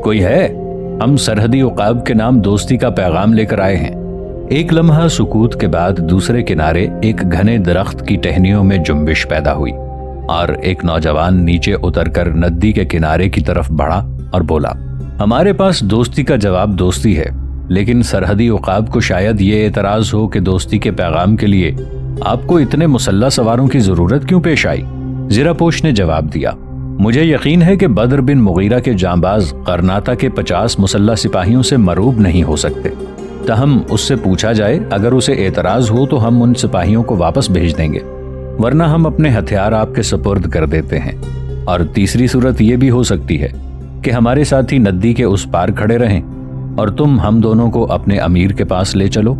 کوئی ہے؟ ہم سرحدی عقاب کے نام دوستی کا پیغام لے کر آئے ہیں۔ ایک لمحہ سکوت کے بعد دوسرے کنارے ایک گھنے درخت کی ٹہنیوں میں جنبش پیدا ہوئی اور ایک نوجوان نیچے اتر کر ندی کے کنارے کی طرف بڑھا اور بولا، ہمارے پاس دوستی کا جواب دوستی ہے، لیکن سرحدی عقاب کو شاید یہ اعتراض ہو کہ دوستی کے پیغام کے لیے آپ کو اتنے مسلح سواروں کی ضرورت کیوں پیش آئی؟ زیراپوش نے جواب دیا، مجھے یقین ہے کہ بدر بن مغیرہ کے جانباز غرناطہ کے 50 مسلح سپاہیوں سے مروب نہیں ہو سکتے۔ تاہم اس سے پوچھا جائے، اگر اسے اعتراض ہو تو ہم ان سپاہیوں کو واپس بھیج دیں گے، ورنہ ہم اپنے ہتھیار آپ کے سپرد کر دیتے ہیں۔ اور تیسری صورت یہ بھی ہو سکتی ہے کہ ہمارے ساتھی ندی کے اس پار کھڑے رہیں اور تم ہم دونوں کو اپنے امیر کے پاس لے چلو۔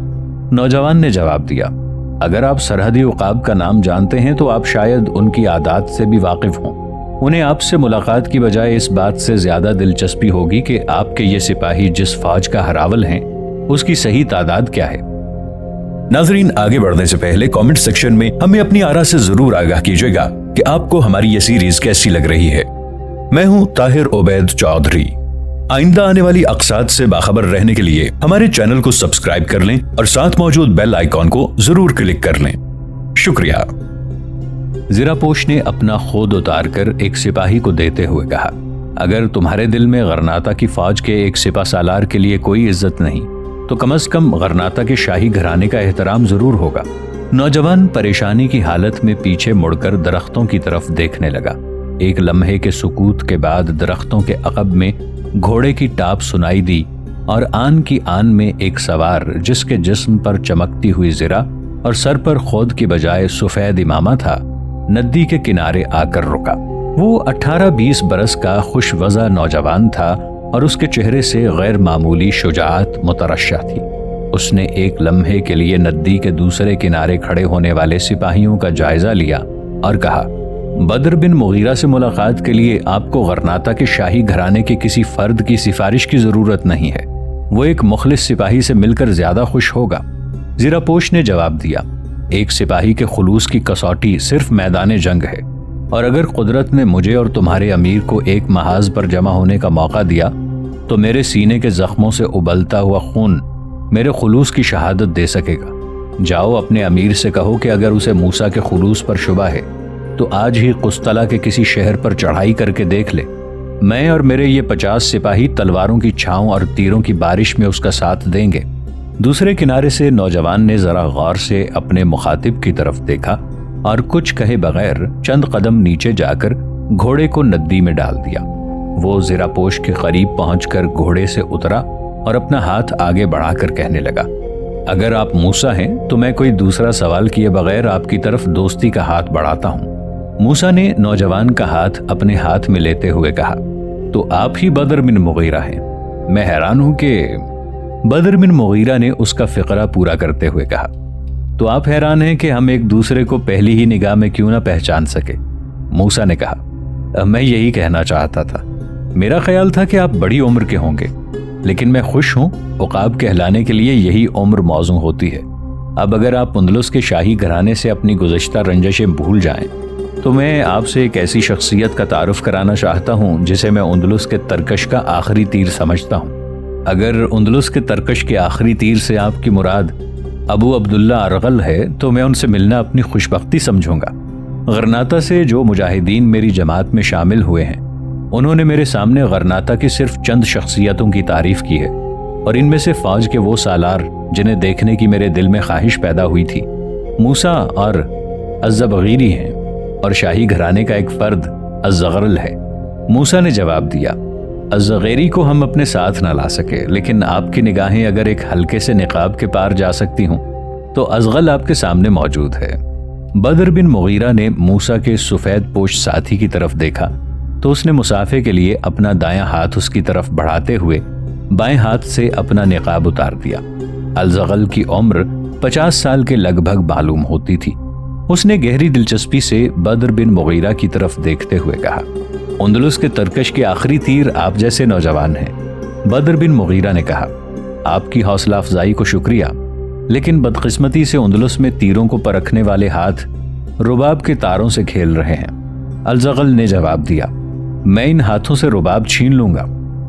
نوجوان نے جواب دیا، اگر آپ سرحدی عقاب کا نام جانتے ہیں تو آپ شاید ان کی عادات سے بھی واقف ہوں۔ انہیں آپ سے ملاقات کی بجائے اس بات سے زیادہ دلچسپی ہوگی کہ آپ کے یہ سپاہی جس فوج کا ہراول ہیں اس کی صحیح تعداد کیا ہے۔ ناظرین، آگے بڑھنے سے پہلے کامنٹ سیکشن میں ہمیں اپنی آراء سے ضرور آگاہ کیجیے گا کہ آپ کو ہماری یہ سیریز کیسی لگ رہی ہے۔ میں ہوں طاہر عبید چودھری۔ آئندہ آنے والی اقساط سے باخبر رہنے کے لیے ہمارے چینل کو سبسکرائب کر لیں اور ساتھ موجود بیل آئیکن کو ضرور کلک کر لیں۔ شکریہ۔ زیراپوش نے اپنا خود اتار کر ایک سپاہی کو دیتے ہوئے کہا، اگر تمہارے دل میں غرناطہ کی فوج کے ایک سپہ سالار کے لیے کوئی عزت نہیں تو کم از کم غرناطہ کے شاہی گھرانے کا احترام ضرور ہوگا۔ نوجوان پریشانی کی حالت میں پیچھے مڑ کر درختوں کی طرف دیکھنے لگا۔ ایک لمحے کے سکوت کے بعد درختوں کے عقب میں گھوڑے کی ٹاپ سنائی دی اور آن کی آن میں ایک سوار جس کے جسم پر چمکتی ہوئی زرہ اور سر پر خود کی بجائے سفید امامہ تھا، ندی کے کنارے آ کر رکا۔ وہ 18-20 برس کا خوش وضع نوجوان تھا اور اس کے چہرے سے غیر معمولی شجاعت مترشح تھی۔ اس نے ایک لمحے کے لیے ندی کے دوسرے کنارے کھڑے ہونے والے سپاہیوں کا جائزہ لیا اور کہا، بدر بن مغیرہ سے ملاقات کے لیے آپ کو غرناطہ کے شاہی گھرانے کے کسی فرد کی سفارش کی ضرورت نہیں ہے، وہ ایک مخلص سپاہی سے مل کر زیادہ خوش ہوگا۔ زیراپوش نے جواب دیا، ایک سپاہی کے خلوص کی کسوٹی صرف میدان جنگ ہے، اور اگر قدرت نے مجھے اور تمہارے امیر کو ایک محاذ پر جمع ہونے کا موقع دیا تو میرے سینے کے زخموں سے ابلتا ہوا خون میرے خلوص کی شہادت دے سکے گا۔ جاؤ اپنے امیر سے کہو کہ اگر اسے موسیٰ کے خلوص پر شبہ ہے تو آج ہی قسطلہ کے کسی شہر پر چڑھائی کر کے دیکھ لے۔ میں اور میرے یہ 50 سپاہی تلواروں کی چھاؤں اور تیروں کی بارش میں اس کا ساتھ دیں گے۔ دوسرے کنارے سے نوجوان نے ذرا غور سے اپنے مخاطب کی طرف دیکھا اور کچھ کہے بغیر چند قدم نیچے جا کر گھوڑے کو ندی میں ڈال دیا۔ وہ زیراپوش کے قریب پہنچ کر گھوڑے سے اترا اور اپنا ہاتھ آگے بڑھا کر کہنے لگا، اگر آپ موسیٰ ہیں تو میں کوئی دوسرا سوال کیے بغیر آپ کی طرف دوستی کا ہاتھ بڑھاتا ہوں۔ موسیٰ نے نوجوان کا ہاتھ اپنے ہاتھ میں لیتے ہوئے کہا، تو آپ ہی بدر بن مغیرہ ہیں؟ میں حیران ہوں کہ… بدر بن مغیرہ نے اس کا فقرہ پورا کرتے ہوئے کہا، تو آپ حیران ہیں کہ ہم ایک دوسرے کو پہلی ہی نگاہ میں کیوں نہ پہچان سکے؟ موسیٰ نے کہا، میں یہی کہنا چاہتا تھا، میرا خیال تھا کہ آپ بڑی عمر کے ہوں گے، لیکن میں خوش ہوں، عقاب کہلانے کے لیے یہی عمر موزوں ہوتی ہے۔ اب اگر آپ اندلس کے شاہی گھرانے سے اپنی گزشتہ رنجشیں بھول جائیں تو میں آپ سے ایک ایسی شخصیت کا تعارف کرانا چاہتا ہوں جسے میں اندلس کے ترکش کا آخری تیر سمجھتا ہوں۔ اگر اندلس کے ترکش کے آخری تیر سے آپ کی مراد ابو عبداللہ ارغل ہے تو میں ان سے ملنا اپنی خوشبختی سمجھوں گا۔ غرناطہ سے جو مجاہدین میری جماعت میں شامل ہوئے ہیں انہوں نے میرے سامنے غرناطہ کی صرف چند شخصیتوں کی تعریف کی ہے، اور ان میں سے فوج کے وہ سالار جنہیں دیکھنے کی میرے دل میں خواہش پیدا ہوئی تھی موسیٰ اور الزبغیری ہیں، اور شاہی گھرانے کا ایک فرد الزغرل ہے۔ موسیٰ نے جواب دیا، الزغیری کو ہم اپنے ساتھ نہ لا سکے، لیکن آپ کی نگاہیں اگر ایک ہلکے سے نقاب کے پار جا سکتی ہوں تو ازغل آپ کے سامنے موجود ہے۔ بدر بن مغیرہ نے موسیٰ کے سفید پوش ساتھی کی طرف دیکھا تو اس نے مسافے کے لیے اپنا دایاں ہاتھ اس کی طرف بڑھاتے ہوئے بائیں ہاتھ سے اپنا نقاب اتار دیا۔ الزغل کی عمر 50 سال کے لگ بھگ معلوم ہوتی تھی۔ اس نے گہری دلچسپی سے بدر بن مغیرہ کی طرف دیکھتے ہوئے کہا، اندلس کے ترکش کے آخری تیر آپ جیسے نوجوان ہیں۔ بدر بن مغیرہ نے کہا، آپ کی حوصلہ افزائی کو شکریہ، لیکن بدقسمتی سے اندلس میں تیروں کو پرکھنے والے ہاتھ رباب کے تاروں سے کھیل رہے ہیں۔ الزغل نے جواب دیا، میں ان ہاتھوں سے رباب چھین لوں گا۔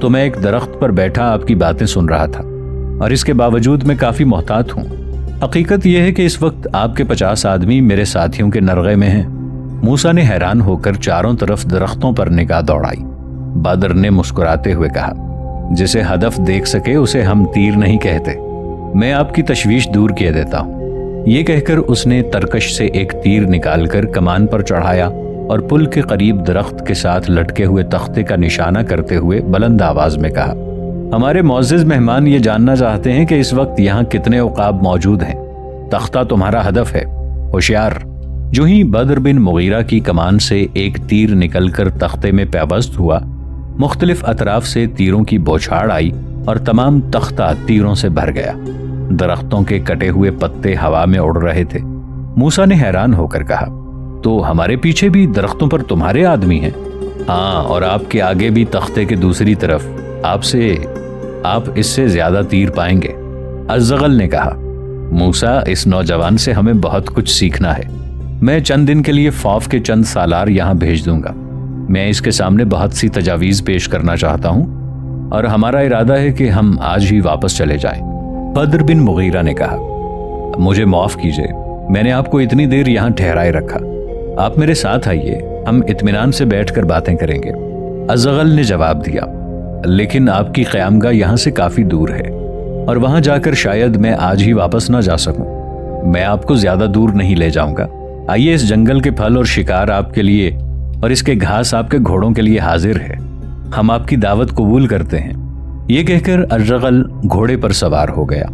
تو میں ایک درخت پر بیٹھا آپ کی باتیں سن رہا تھا، اور اس کے باوجود میں کافی محتاط ہوں۔ حقیقت یہ ہے کہ اس وقت آپ کے 50 آدمی میرے ساتھیوں کے نرغے میں ہیں۔ موسیٰ نے حیران ہو کر چاروں طرف درختوں پر نگاہ دوڑائی۔ بدر نے مسکراتے ہوئے کہا، جسے ہدف دیکھ سکے اسے ہم تیر نہیں کہتے، میں آپ کی تشویش دور کیے دیتا ہوں۔ یہ کہہ کر اس نے ترکش سے ایک تیر نکال کر کمان پر چڑھایا اور پل کے قریب درخت کے ساتھ لٹکے ہوئے تختے کا نشانہ کرتے ہوئے بلند آواز میں کہا، ہمارے معزز مہمان یہ جاننا چاہتے ہیں کہ اس وقت یہاں کتنے عقاب موجود ہیں۔ تختہ تمہارا ہدف ہے، ہوشیار۔ جو ہی بدر بن مغیرہ کی کمان سے ایک تیر نکل کر تختے میں پیوست ہوا، مختلف اطراف سے تیروں کی بوچھاڑ آئی اور تمام تختہ تیروں سے بھر گیا۔ درختوں کے کٹے ہوئے پتے ہوا میں اڑ رہے تھے۔ موسیٰ نے حیران ہو کر کہا، تو ہمارے پیچھے بھی درختوں پر تمہارے آدمی ہیں؟ ہاں، اور آپ کے آگے بھی تختے کے دوسری طرف آپ اس سے زیادہ تیر پائیں گے، الزغل نے کہا۔ موسیٰ، اس نوجوان سے ہمیں بہت کچھ سیکھنا ہے۔ میں چند دن کے لیے فوف کے چند سالار یہاں بھیج دوں گا۔ میں اس کے سامنے بہت سی تجاویز پیش کرنا چاہتا ہوں، اور ہمارا ارادہ ہے کہ ہم آج ہی واپس چلے جائیں۔ بدر بن مغیرہ نے کہا، مجھے معاف کیجیے، میں نے آپ کو اتنی دیر یہاں ٹھہرائے رکھا۔ آپ میرے ساتھ آئیے، ہم اطمینان سے بیٹھ کر باتیں کریں گے۔ الزغل نے جواب دیا، لیکن آپ کی قیامگاہ یہاں سے کافی دور ہے، اور وہاں جا کر شاید میں آج ہی واپس نہ جا سکوں۔ میں آپ کو زیادہ دور نہیں لے جاؤں گا۔ آئیے، اس جنگل کے پھل اور شکار آپ کے لیے اور اس کے گھاس آپ کے گھوڑوں کے لیے حاضر ہے۔ ہم آپ کی دعوت قبول کرتے ہیں۔ یہ کہہ کر الزغل گھوڑے پر سوار ہو گیا۔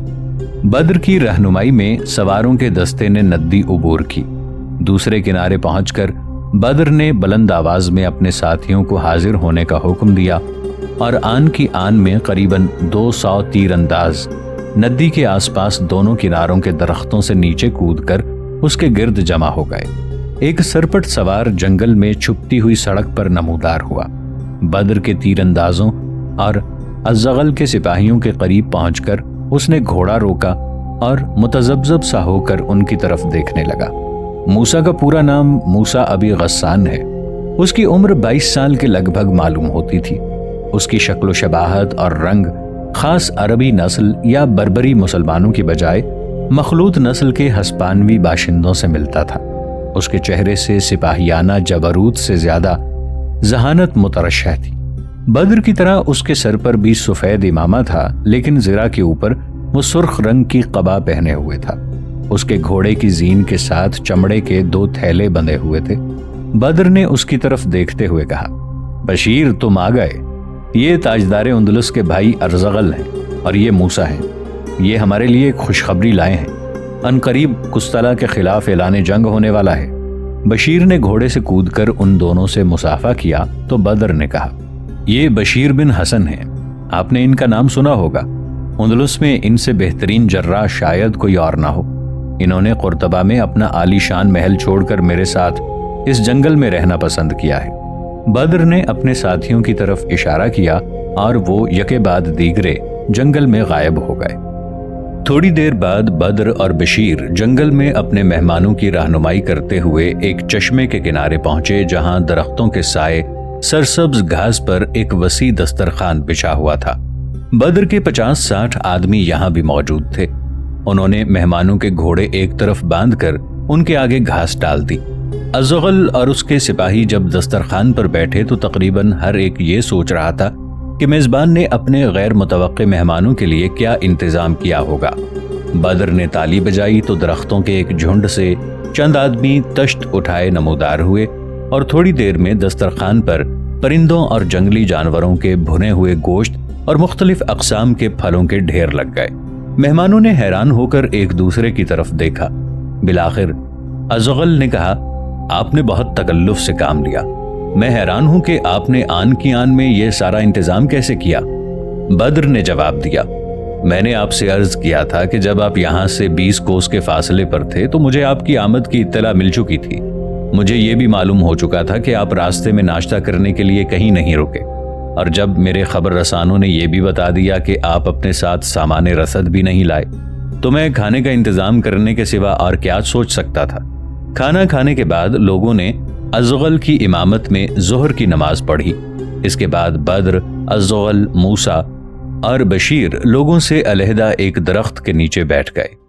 بدر کی رہنمائی میں سواروں کے دستے نے ندی عبور کی۔ دوسرے کنارے پہنچ کر بدر نے بلند آواز میں اپنے ساتھیوں کو حاضر ہونے کا حکم دیا، اور آن کی آن میں قریباً 200 تیر انداز ندی کے آس پاس دونوں کناروں کے درختوں سے نیچے کود کر اس کے گرد جمع ہو گئے۔ ایک سرپٹ سوار جنگل میں چھپتی ہوئی سڑک پر نمودار ہوا۔ بدر کے تیر اندازوں اور الزغل کے سپاہیوں کے قریب پہنچ کر اس نے گھوڑا روکا اور متذبذب سا ہو کر ان کی طرف دیکھنے لگا۔ موسیٰ کا پورا نام موسیٰ ابی غسان ہے۔ اس کی عمر 22 سال کے لگ بھگ معلوم ہوتی تھی۔ اس کی شکل و شباہت اور رنگ خاص عربی نسل یا بربری مسلمانوں کی بجائے مخلوط نسل کے ہسپانوی باشندوں سے ملتا تھا۔ اس کے چہرے سے سپاہیانہ جبروت سے زیادہ ذہانت مترشح تھی۔ بدر کی طرح اس کے سر پر بھی سفید امامہ تھا، لیکن زرہ کے اوپر وہ سرخ رنگ کی قبا پہنے ہوئے تھا۔ اس کے گھوڑے کی زین کے ساتھ چمڑے کے 2 تھیلے بندھے ہوئے تھے۔ بدر نے اس کی طرف دیکھتے ہوئے کہا، بشیر، تم آ گئے۔ یہ تاجدار اندلس کے بھائی الزغل ہیں، اور یہ موسیٰ ہیں۔ یہ ہمارے لیے ایک خوشخبری لائے ہیں۔ عنقریب قسطلہ کے خلاف اعلان جنگ ہونے والا ہے۔ بشیر نے گھوڑے سے کود کر ان دونوں سے مصافحہ کیا تو بدر نے کہا، یہ بشیر بن حسن ہیں، آپ نے ان کا نام سنا ہوگا۔ اندلس میں ان سے بہترین جراح شاید کوئی اور نہ ہو۔ انہوں نے قرطبہ میں اپنا عالی شان محل چھوڑ کر میرے ساتھ اس جنگل میں رہنا پسند کیا ہے۔ بدر نے اپنے ساتھیوں کی طرف اشارہ کیا اور وہ یکے بعد دیگرے جنگل میں غائب ہو گئے۔ تھوڑی دیر بعد بدر اور بشیر جنگل میں اپنے مہمانوں کی رہنمائی کرتے ہوئے ایک چشمے کے کنارے پہنچے، جہاں درختوں کے سائے سرسبز گھاس پر ایک وسیع دسترخوان بچھا ہوا تھا۔ بدر کے 50-60 آدمی یہاں بھی موجود تھے۔ انہوں نے مہمانوں کے گھوڑے ایک طرف باندھ کر ان کے آگے گھاس ڈال دی۔ الزغل اور اس کے سپاہی جب دسترخوان پر بیٹھے تو تقریباً ہر ایک یہ سوچ رہا تھا کہ میزبان نے اپنے غیر متوقع مہمانوں کے لیے کیا انتظام کیا ہوگا۔ بدر نے تالی بجائی تو درختوں کے ایک جھنڈ سے چند آدمی تشت اٹھائے نمودار ہوئے، اور تھوڑی دیر میں دسترخوان پر پرندوں اور جنگلی جانوروں کے بھنے ہوئے گوشت اور مختلف اقسام کے پھلوں کے ڈھیر لگ گئے۔ مہمانوں نے حیران ہو کر ایک دوسرے کی طرف دیکھا۔ بالآخر الزغل نے کہا، آپ نے بہت تکلف سے کام لیا۔ میں حیران ہوں کہ آپ نے آن کی آن میں یہ سارا انتظام کیسے کیا؟ بدر نے جواب دیا، میں نے آپ سے عرض کیا تھا کہ جب آپ یہاں سے 20 کوس کے فاصلے پر تھے تو مجھے آپ کی آمد کی اطلاع مل چکی تھی۔ مجھے یہ بھی معلوم ہو چکا تھا کہ آپ راستے میں ناشتہ کرنے کے لیے کہیں نہیں رکے، اور جب میرے خبر رسانوں نے یہ بھی بتا دیا کہ آپ اپنے ساتھ سامان رسد بھی نہیں لائے تو میں کھانے کا انتظام کرنے کے سوا اور کیا سوچ سکتا تھا۔ کھانا کھانے کے بعد لوگوں نے الزغل کی امامت میں ظہر کی نماز پڑھی۔ اس کے بعد بدر، ازغل، موسیٰ اور بشیر لوگوں سے علیحدہ ایک درخت کے نیچے بیٹھ گئے۔